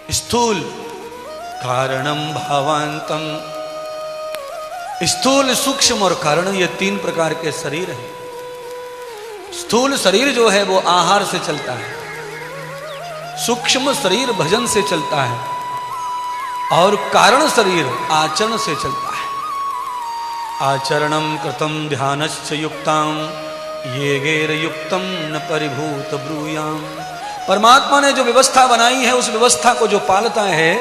स्थूल कारणम भावांतम। स्थूल, सूक्ष्म और कारण, ये तीन प्रकार के शरीर हैं। स्थूल शरीर जो है वो आहार से चलता है, सूक्ष्म शरीर भजन से चलता है, और कारण शरीर आचरण से चलता है। आचरणम कृतम ध्यानश्च युक्ताम ये गेर युक्तम न परिभूत ब्रूयाम। परमात्मा ने जो व्यवस्था बनाई है उस व्यवस्था को जो पालता है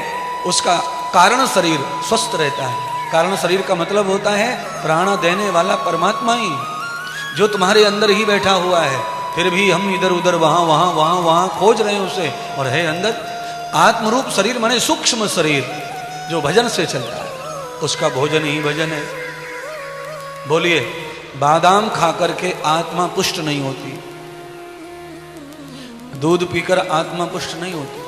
उसका कारण शरीर स्वस्थ रहता है। कारण शरीर का मतलब होता है प्राण देने वाला परमात्मा ही, जो तुम्हारे अंदर ही बैठा हुआ है, फिर भी हम इधर उधर वहां वहां वहां वहां खोज रहे हैं उसे, और है अंदर। आत्मरूप शरीर माने सूक्ष्म शरीर जो भजन से चलता है, उसका भोजन ही भजन है। बोलिए, बादाम खा करके आत्मा पुष्ट नहीं होती, दूध पीकर आत्मा पुष्ट नहीं होती,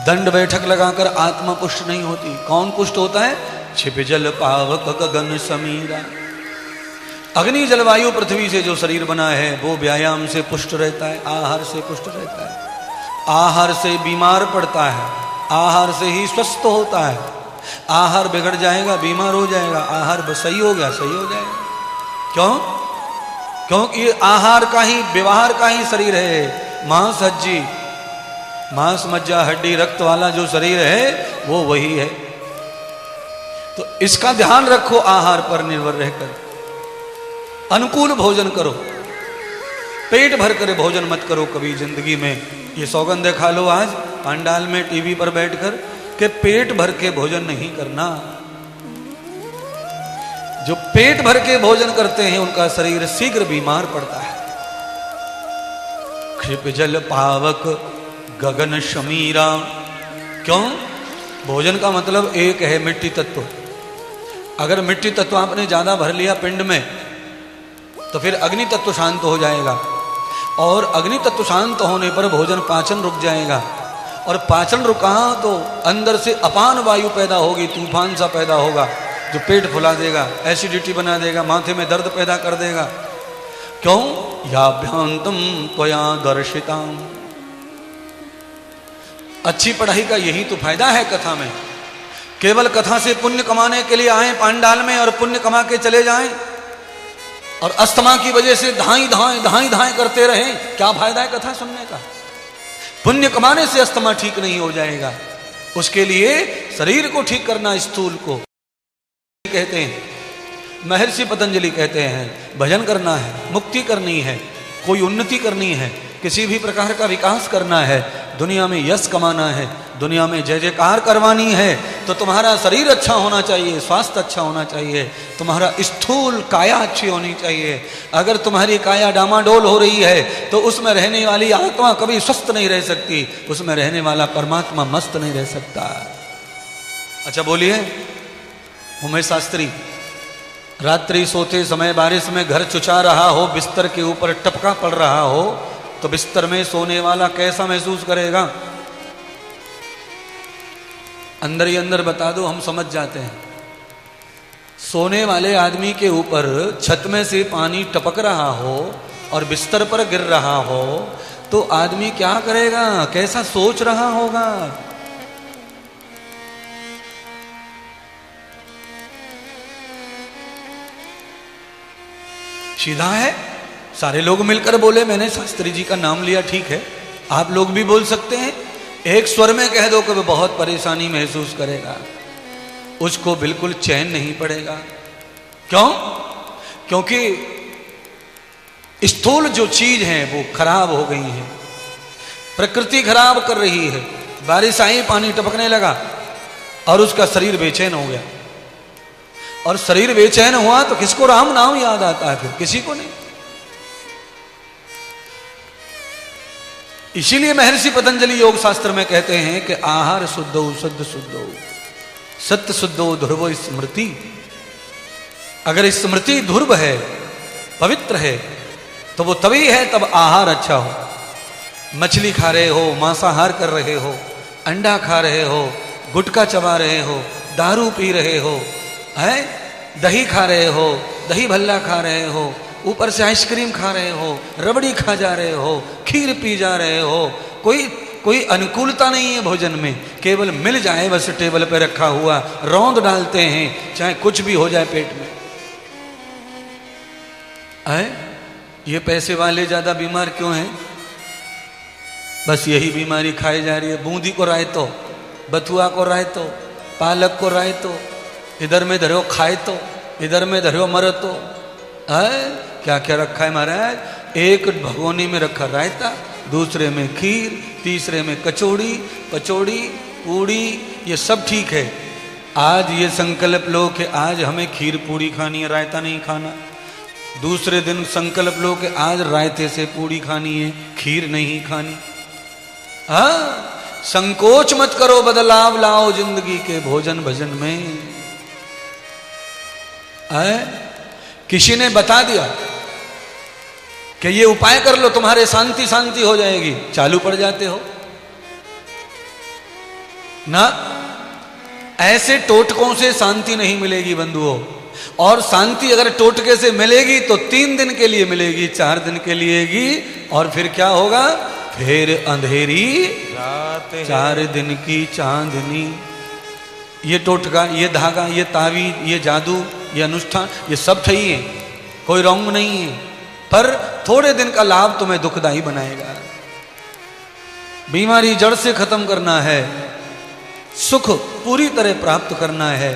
दंड बैठक लगाकर आत्मा पुष्ट नहीं होती। कौन पुष्ट होता है? छिप जल पावक गगन समीरा। अग्नि जलवायु पृथ्वी से जो शरीर बना है वो व्यायाम से पुष्ट रहता है, आहार से पुष्ट रहता है। आहार से बीमार पड़ता है, आहार से ही स्वस्थ होता है। आहार बिगड़ जाएगा, बीमार हो जाएगा, आहार सही हो गया, सही हो जाएगा। क्यों? क्योंकि आहार का ही, व्यवहार का ही शरीर है। मांस हज्जी, मांस मज्जा हड्डी रक्त वाला जो शरीर है वो वही है। तो इसका ध्यान रखो, आहार पर निर्भर रहकर अनुकूल भोजन करो। पेट भर कर भोजन मत करो कभी जिंदगी में। ये सौगंध खा लो आज पंडाल में टीवी पर बैठकर कि पेट भर के भोजन नहीं करना। जो पेट भर के भोजन करते हैं उनका शरीर शीघ्र बीमार पड़ता है। क्षिप जल पावक गगन शमीरा। क्यों? भोजन का मतलब एक है मिट्टी तत्व। अगर मिट्टी तत्व आपने ज्यादा भर लिया पिंड में तो फिर अग्नि तत्व शांत हो जाएगा, और अग्नि तत्व शांत होने पर भोजन पाचन रुक जाएगा, और पाचन रुका तो अंदर से अपान वायु पैदा होगी, तूफान सा पैदा होगा जो पेट फुला देगा, एसिडिटी बना देगा, माथे में दर्द पैदा कर देगा। क्यों? याभ्यांतम त्वया दर्शिताम। अच्छी पढ़ाई का यही तो फायदा है कथा में। केवल कथा से पुण्य कमाने के लिए आए पांडाल में और पुण्य कमा के चले जाएं, और अस्थमा की वजह से धाई धाई धाई धाई करते रहें, क्या फायदा है कथा सुनने का? पुण्य कमाने से अस्थमा ठीक नहीं हो जाएगा। उसके लिए शरीर को ठीक करना, स्थूल को कहते हैं, महर्षि पतंजलि कहते हैं भजन करना है, मुक्ति करनी है, कोई उन्नति करनी है, किसी भी प्रकार का विकास करना है, दुनिया में यश कमाना है, दुनिया में जय जयकार करवानी है, तो तुम्हारा शरीर अच्छा होना चाहिए, स्वास्थ्य अच्छा होना चाहिए, तुम्हारा स्थूल काया अच्छी होनी चाहिए। अगर तुम्हारी काया डामाडोल हो रही है तो उसमें रहने वाली आत्मा कभी स्वस्थ नहीं रह सकती, उसमें रहने वाला परमात्मा मस्त नहीं रह सकता। अच्छा बोलिए, उमेश शास्त्री रात्रि सोते समय बारिश में घर चुचा रहा हो, बिस्तर के ऊपर टपका पड़ रहा हो, तो बिस्तर में सोने वाला कैसा महसूस करेगा? अंदर ही अंदर बता दो, हम समझ जाते हैं। सोने वाले आदमी के ऊपर छत में से पानी टपक रहा हो और बिस्तर पर गिर रहा हो तो आदमी क्या करेगा, कैसा सोच रहा होगा? सीधा है, सारे लोग मिलकर बोले, मैंने शास्त्री जी का नाम लिया, ठीक है, आप लोग भी बोल सकते हैं। एक स्वर में कह दो कि वो बहुत परेशानी महसूस करेगा, उसको बिल्कुल चैन नहीं पड़ेगा। क्यों? क्योंकि स्थूल जो चीज है वो खराब हो गई है, प्रकृति खराब कर रही है। बारिश आई, पानी टपकने लगा और उसका शरीर बेचैन हो गया, और शरीर बेचैन हुआ तो किसको राम नाम याद आता है? फिर किसी को नहीं। इसीलिए महर्षि पतंजलि योग शास्त्र में कहते हैं कि आहार शुद्धो शुद्ध शुद्धो सत्य शुद्धो ध्रुवो स्मृति। अगर स्मृति ध्रुव है, पवित्र है, तो वो तभी है तब आहार अच्छा हो। मछली खा रहे हो, मांसाहार कर रहे हो, अंडा खा रहे हो, गुटखा चबा रहे हो, दारू पी रहे हो, है दही खा रहे हो, दही भल्ला खा रहे हो, ऊपर से आइसक्रीम खा रहे हो, रबड़ी खा जा रहे हो, खीर पी जा रहे हो, कोई कोई अनुकूलता नहीं है भोजन में, केवल मिल जाए बस टेबल पे रखा हुआ, रौंद डालते हैं चाहे कुछ भी हो जाए पेट में। आए ये पैसे वाले ज्यादा बीमार क्यों हैं? बस यही बीमारी खाई जा रही है। बूंदी को रायतो, बथुआ को रायतो, पालक को रायतो, इधर में धरो खाए तो, इधर में धरो मरो तो। क्या क्या रखा है महाराज? एक भगोनी में रखा रायता, दूसरे में खीर, तीसरे में कचौड़ी, पचौड़ी, पूड़ी, ये सब ठीक है। आज ये संकल्प लो कि आज हमें खीर पूड़ी खानी है, रायता नहीं खाना। दूसरे दिन संकल्प लो कि आज रायते से पूड़ी खानी है, खीर नहीं खानी। हाँ, संकोच मत करो, बदलाव लाओ जिंदगी के भोजन भजन में। किसी ने बता दिया कि ये उपाय कर लो तुम्हारे शांति शांति हो जाएगी, चालू पड़ जाते हो ना। ऐसे टोटकों से शांति नहीं मिलेगी बंधुओं। और शांति अगर टोटके से मिलेगी तो 3 दिन के लिए मिलेगी, 4 दिन के लिए, और फिर क्या होगा? फिर अंधेरी रात, 4 दिन की चांदनी। ये टोटका, ये धागा, ये तावीज, ये जादू, ये अनुष्ठान, ये सब सही है, कोई रॉन्ग नहीं है, पर थोड़े दिन का लाभ तुम्हें दुखदाई बनाएगा। बीमारी जड़ से खत्म करना है, सुख पूरी तरह प्राप्त करना है,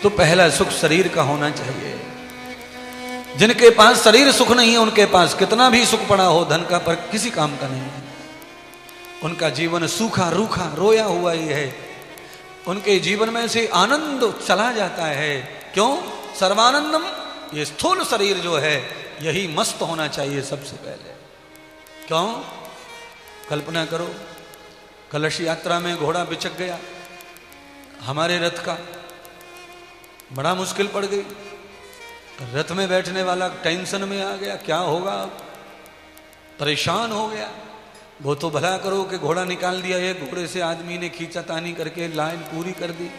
तो पहला सुख शरीर का होना चाहिए। जिनके पास शरीर सुख नहीं है, उनके पास कितना भी सुख पड़ा हो धन का, पर किसी काम का नहीं है। उनका जीवन सूखा रूखा रोया हुआ ही है। उनके जीवन में से आनंद चला जाता है। क्यों? सर्वानंदम, ये स्थूल शरीर जो है यही मस्त होना चाहिए सबसे पहले। क्यों? कल्पना करो, कलश यात्रा में घोड़ा बिचक गया, हमारे रथ का, बड़ा मुश्किल पड़ गई। रथ में बैठने वाला टेंशन में आ गया, क्या होगा, परेशान हो गया। वो तो भला करो कि घोड़ा निकाल दिया, एक घोड़े से आदमी ने खींचातानी करके लाइन पूरी कर दी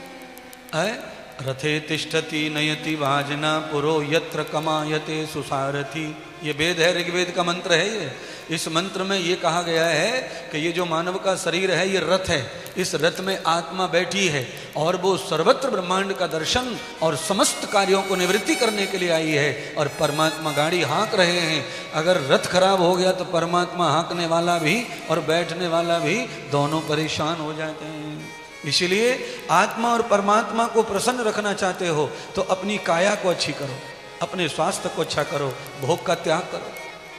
है। रथे तिष्ठति नयति वाजना पुरो यत्र कमायते सुसारथी। ये वेद है, ऋग्वेद का मंत्र है ये। इस मंत्र में ये कहा गया है कि ये जो मानव का शरीर है ये रथ है, इस रथ में आत्मा बैठी है और वो सर्वत्र ब्रह्मांड का दर्शन और समस्त कार्यों को निवृत्ति करने के लिए आई है, और परमात्मा गाड़ी हाँक रहे हैं। अगर रथ खराब हो गया तो परमात्मा हाँकने वाला भी और बैठने वाला भी दोनों परेशान हो जाते हैं। इसलिए आत्मा और परमात्मा को प्रसन्न रखना चाहते हो तो अपनी काया को अच्छी करो, अपने स्वास्थ्य को अच्छा करो, भोग का त्याग करो,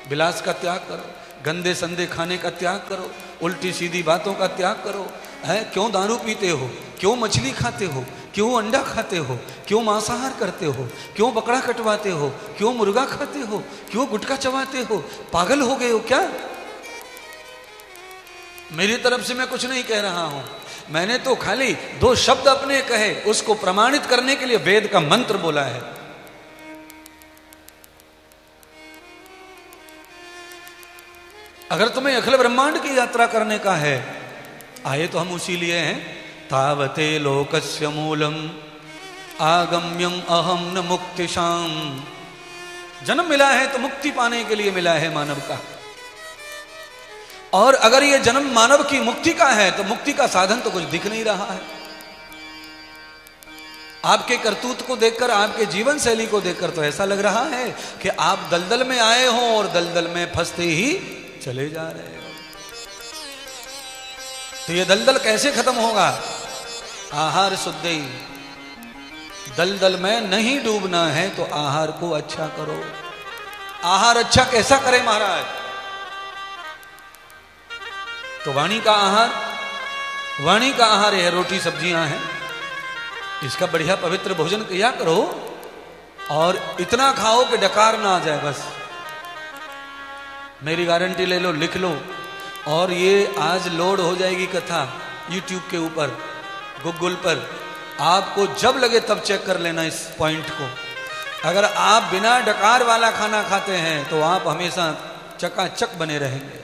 विलास का त्याग करो, गंदे संदे खाने का त्याग करो, उल्टी सीधी बातों का त्याग करो। है क्यों दारू पीते हो, क्यों मछली खाते हो, क्यों अंडा खाते हो, क्यों मांसाहार करते हो, क्यों बकरा कटवाते हो, क्यों मुर्गा खाते हो, क्यों गुटखा चबाते हो? पागल हो गए हो क्या? मेरी तरफ से मैं कुछ नहीं कह रहा हूं, मैंने तो खाली 2 शब्द अपने कहे, उसको प्रमाणित करने के लिए वेद का मंत्र बोला है। अगर तुम्हें अखिल ब्रह्मांड की यात्रा करने का है, आए तो हम उसी लिए हैं। तावते लोकस्य मूलम आगम्यं अहम न मुक्तिशाम। जन्म मिला है तो मुक्ति पाने के लिए मिला है मानव का, और अगर ये जन्म मानव की मुक्ति का है तो मुक्ति का साधन तो कुछ दिख नहीं रहा है। आपके करतूत को देखकर, आपके जीवन शैली को देखकर तो ऐसा लग रहा है कि आप दलदल में आए हो और दलदल में फंसते ही चले जा रहे हो। तो ये दलदल कैसे खत्म होगा? आहार शुद्धि। दलदल में नहीं डूबना है तो आहार को अच्छा करो। आहार अच्छा कैसा करें महाराज? तो वाणी का आहार, वाणी का आहार है रोटी सब्जियां हैं, इसका बढ़िया पवित्र भोजन किया करो और इतना खाओ कि डकार ना आ जाए। बस मेरी गारंटी ले लो, लिख लो। और ये आज लोड हो जाएगी कथा YouTube के ऊपर, गूगल पर। आपको जब लगे तब चेक कर लेना इस पॉइंट को। अगर आप बिना डकार वाला खाना खाते हैं तो आप हमेशा चकाचक बने रहेंगे,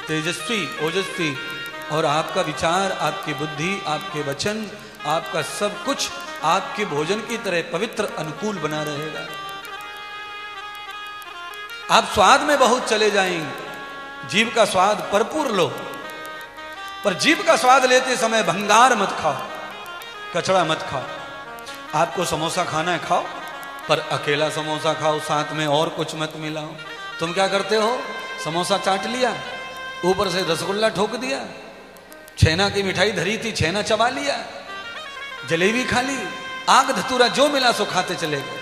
तेजस्वी ओजस्वी, और आपका विचार, आपकी बुद्धि, आपके वचन, आपका सब कुछ आपके भोजन की तरह पवित्र अनुकूल बना रहेगा। आप स्वाद में बहुत चले जाएंगे, जीव का स्वाद भरपूर लो। पर जीभ का स्वाद लेते समय भंगार मत खाओ, कचड़ा मत खाओ। आपको समोसा खाना है खाओ, पर अकेला समोसा खाओ, साथ में और कुछ मत मिलाओ। तुम क्या करते हो, समोसा चाट लिया, ऊपर से रसगुल्ला ठोक दिया, छेना की मिठाई धरी थी, छेना चबा लिया, जलेबी खा ली, आग धतूरा जो मिला सो खाते चले गए।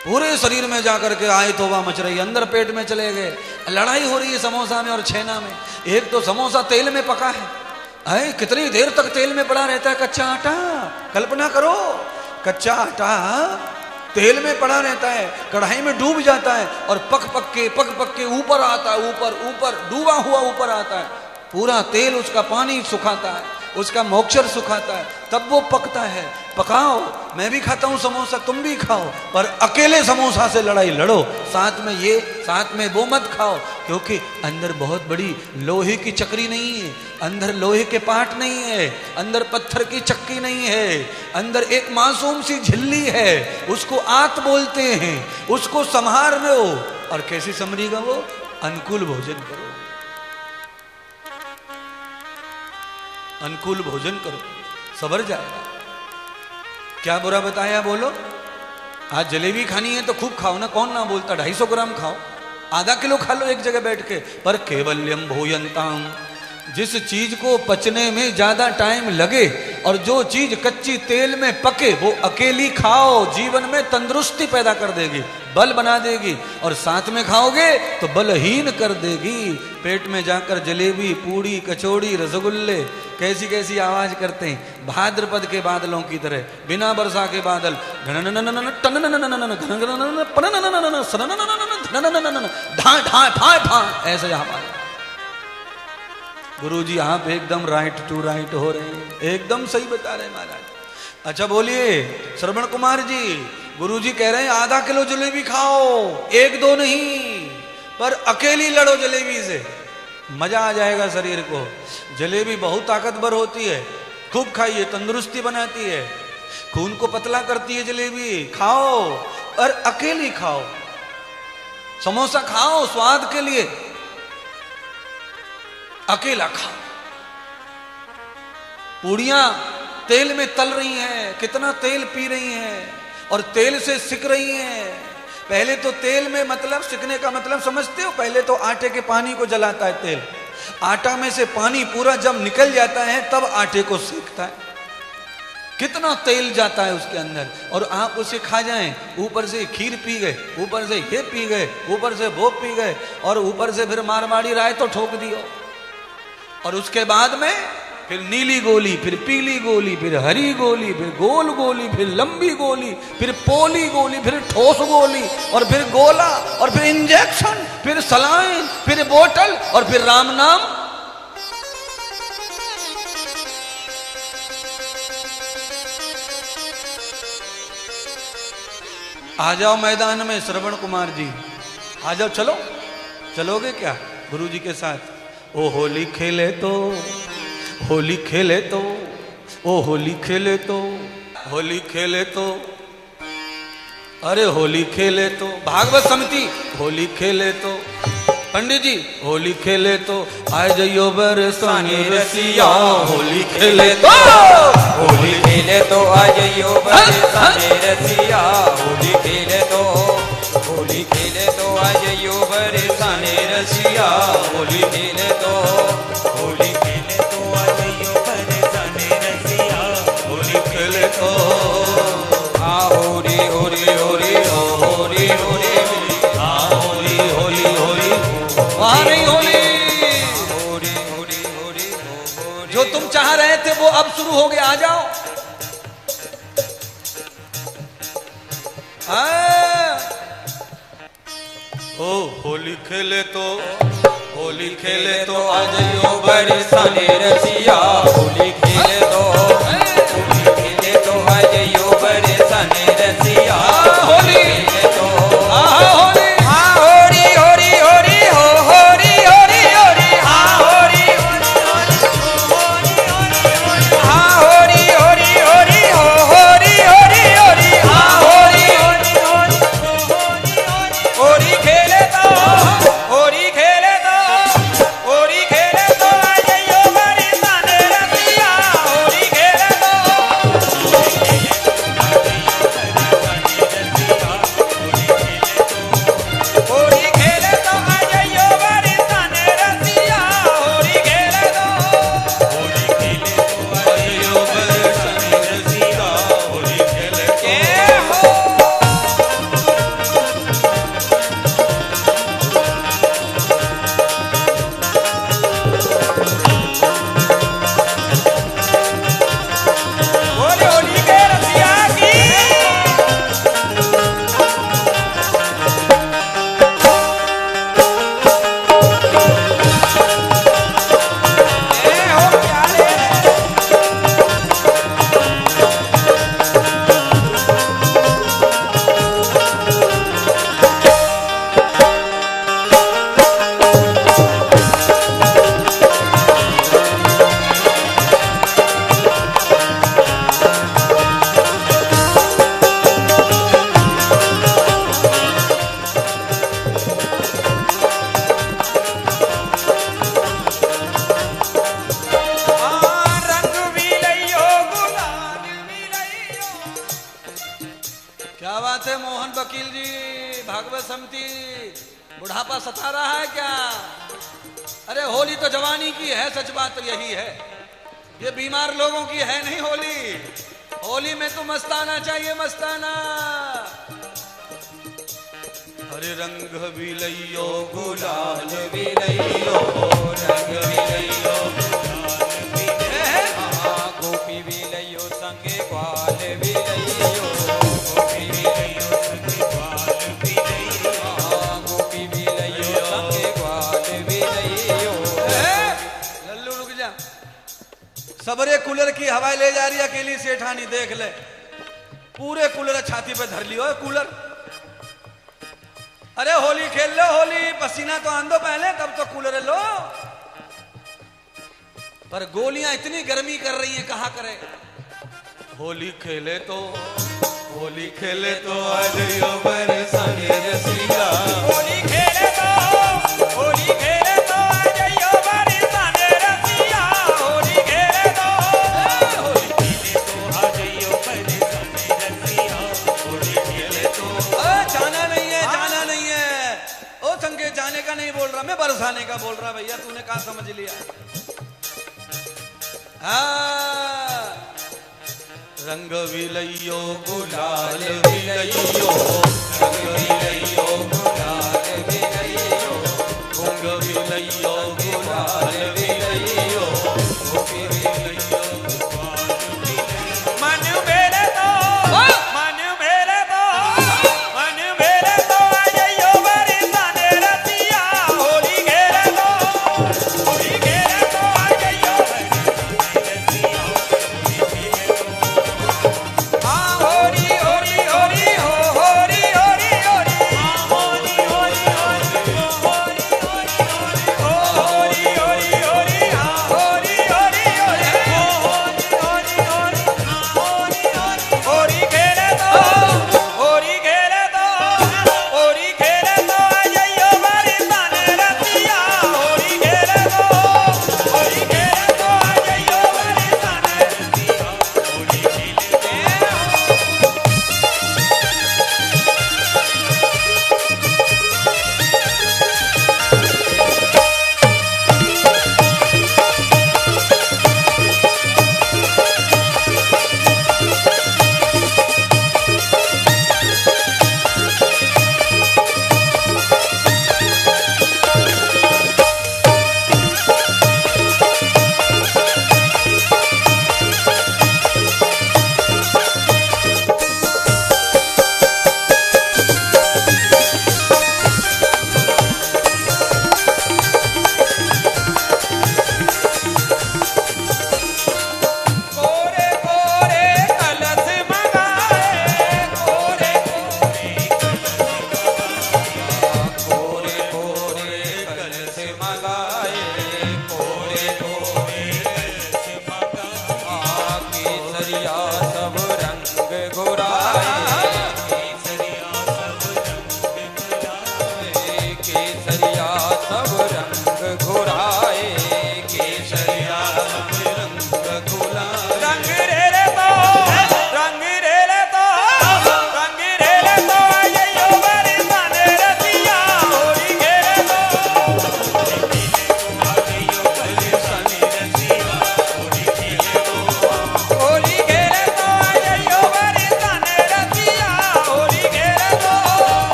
पूरे शरीर में जाकर के आए तोबा मच रही, अंदर पेट में चले गए, लड़ाई हो रही है समोसा में और छेना में। एक तो समोसा तेल में पका है, कितनी देर तक तेल में पड़ा रहता है कच्चा आटा। कल्पना करो, कच्चा आटा तेल में पड़ा रहता है, कढ़ाई में डूब जाता है और पक पक के ऊपर आता है, ऊपर डूबा हुआ ऊपर आता है। पूरा तेल उसका पानी सुखाता है, उसका मॉइस्चर सुखाता है, तब वो पकता है। पकाओ, मैं भी खाता हूं समोसा, तुम भी खाओ, पर अकेले समोसा से लड़ाई लड़ो, साथ में ये साथ में वो मत खाओ, क्योंकि अंदर बहुत बड़ी लोहे की चक्री नहीं है, अंदर लोहे के पाट नहीं है, अंदर पत्थर की चक्की नहीं है, अंदर एक मासूम सी झिल्ली है, उसको आत बोलते हैं, उसको संहार लो। और कैसी समरीगा वो, अनुकूल भोजन करो, अनुकूल भोजन करो, सबर जाएगा। क्या बुरा बताया बोलो। आज जलेबी खानी है तो खूब खाओ ना, कौन ना बोलता, 250 ग्राम खाओ, आधा किलो खा लो एक जगह बैठ के। पर केवल्यम भोजनताम, जिस चीज को पचने में ज्यादा टाइम लगे और जो चीज कच्ची तेल में पके वो अकेली खाओ, जीवन में तंदुरुस्ती पैदा कर देगी, बल बना देगी, और साथ में खाओगे तो बलहीन कर देगी। पेट में जाकर जलेबी, पूड़ी, कचौड़ी, रसगुल्ले कैसी कैसी आवाज करते हैं, भाद्रपद के बादलों की तरह, बिना वर्षा के बादल, ऐसे आवाज। गुरुजी आप एकदम राइट टू राइट हो रहे हैं, एकदम सही बता रहे हैं महाराज। अच्छा बोलिए श्रवण कुमार जी, गुरुजी कह रहे हैं आधा किलो जलेबी खाओ, एक दो नहीं, पर अकेली लड़ो जलेबी से, मजा आ जाएगा शरीर को। जलेबी बहुत ताकतवर होती है, खूब खाइए, तंदुरुस्ती बनाती है, खून को पतला करती है जलेबी, खाओ, और अकेली खाओ। समोसा खाओ स्वाद के लिए, अकेला खाओ। पूड़ियां तेल में तल रही हैं, कितना तेल पी रही हैं और तेल से सिक रही हैं। पहले तो तेल में मतलब सिकने का मतलब समझते हो, पहले तो आटे के पानी को जलाता है तेल, आटा में से पानी पूरा जब निकल जाता है तब आटे को सेकता है, कितना तेल जाता है उसके अंदर। और आप उसे खा जाएं, ऊपर से खीर पी गए, ऊपर से ये पी गए, ऊपर से वो पी गए, और ऊपर से फिर मारवाड़ी राय तो ठोक दियो, और उसके बाद में फिर नीली गोली, फिर पीली गोली, फिर हरी गोली, फिर गोल गोली, फिर लंबी गोली, फिर पोली गोली, फिर ठोस गोली, और फिर गोला, और फिर इंजेक्शन, फिर सलाइन, फिर बोतल, और फिर राम नाम। आ जाओ मैदान में श्रवण कुमार जी, आ जाओ, चलो, चलोगे क्या गुरु जी के साथ? ओ होली खेले तो, होली खेले तो, ओ होली खेले तो, होली खेले तो, अरे होली खेले तो, भागवत समिति होली खेले तो, पंडित जी होली खेले तो, आ जाइयो बरसाने रसिया, होली खेले तो, होली खेले तो, आ जाइयो बरसाने रसिया, होली खेले तो, होली खेले तो, आ जाइयो बरसाने रसिया, होली खेले तो, होली खेले तो, आ जाइयो बरसाने रसिया, होली खेले तो, आ होरी होरी होरी हो होरी होरी आ होली होली होली वहां नहीं होली, होरी होरी होरी हो, जो तुम चाह रहे थे वो अब शुरू हो गया, आ जाओ। ओ होली खेले तो, होली खेले तो, आ जाइयो बरसाने रसिया, होली खेले तो, होली खेले तो, आ जाइयो बरसाने रसिया, होली खेले तो, होली होरी होरी होरी हो होरी होरी होरी हा होरी होरी हा होरी होरी होरी हो होरी होरी होरी हा होरी होरी खेले तो, होरी खेले तो, होरी खेले तो, आ जाइयो बरसाने है मोहन वकील जी? भागवत समिति, बुढ़ापा सता रहा है क्या? अरे होली तो जवानी की है, सच बात तो यही है। ये बीमार लोगों की है नहीं होली। होली में तो मस्ताना चाहिए, मस्ताना। हरे रंग भी लइयो गुलाल भी लइयो, रंग भी लइयो गोपी भी लइयो संगे ग्वाल भी लइयो, गोपी भी लइयो संगे ग्वाल भी लइयो, गोपी भी लइयो संगे ग्वाल भी लइयो। लल्लू रुक जा, सबरे कूलर की हवा ले जा रही है अकेली सेठानी, देख ले। पूरे कूलर छाती पे धर लियो कूलर। अरे होली खेल लो, होली पसीना तो आंदो पहले, तब तो कूलर लो। पर गोलियां इतनी गर्मी कर रही हैं, कहां करे। होली खेले तो आ जाइयो बरसाने रसिया, होली खेले तो आ जाइयो बरसाने रसिया, होली खेले तो आ जाइयो बरसाने रसिया, होली खेले तो। जाना नहीं है। ओ संगे जाने का नहीं बोल रहा मैं, बरसाने का बोल रहा। भैया तूने कहा समझ लिया। रंग भी लइयो गुलाल भी लइयो, रंग भी लइयो गुलाल भी लइयो, रंग भी लइयो